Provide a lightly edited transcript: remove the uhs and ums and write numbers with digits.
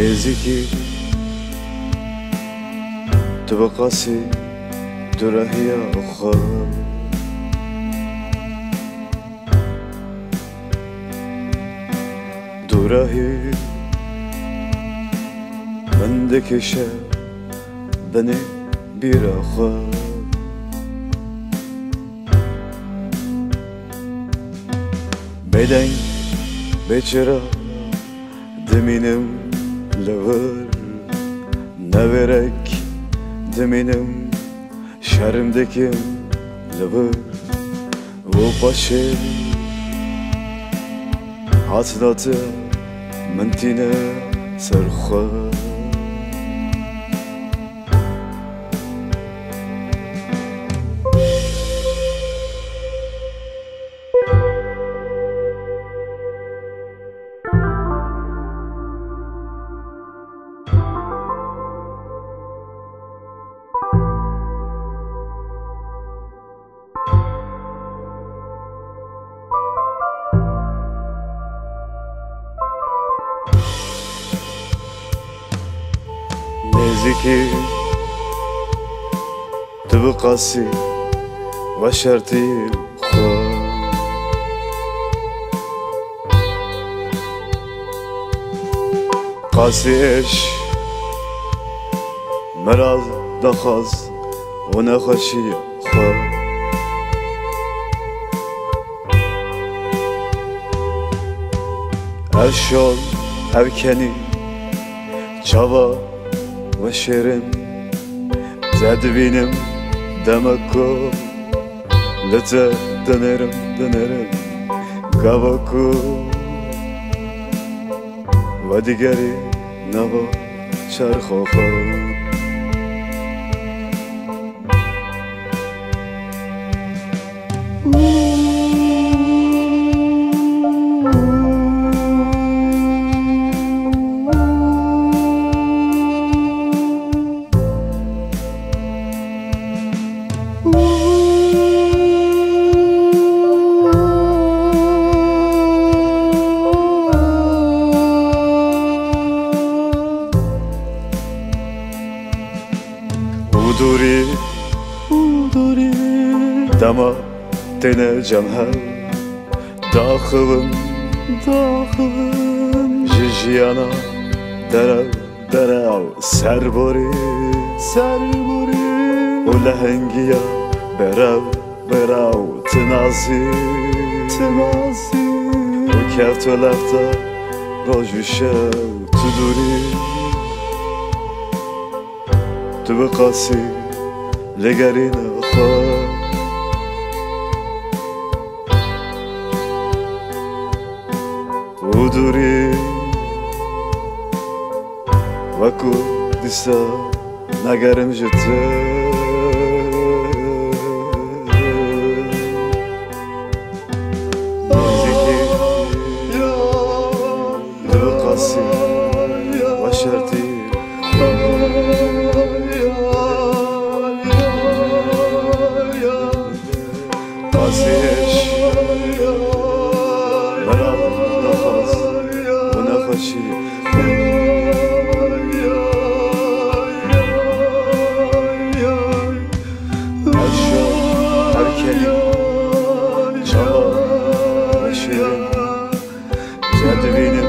نزیکی تو بقاسی درهی آخر درهی من دکشه بنی bir آخر Beden beçera deminim lever ne verek deminim şerimdekim lever o başı hatlatı mentine serxa نزیکی تو بقاسی و شرطی خواه قاسی اش مراز دخاز و نخوشی خواه اشال evkeni çava ve şerim tedvinim demek o lete dönerim gavaku ve digeri nava çarxoxa Uduri dama deneyeceğim her daxılın jijiyana derev serbori o lehengiya berev tinazi o kevtolefta rojuşev tuduri tu baqasi لگرین خواه uduri vaku disa nagarim jete niziki dvaqasi va sharti قاسيش مرض نخص ونخشي أشياء هركلي شباب وشيرين تدوين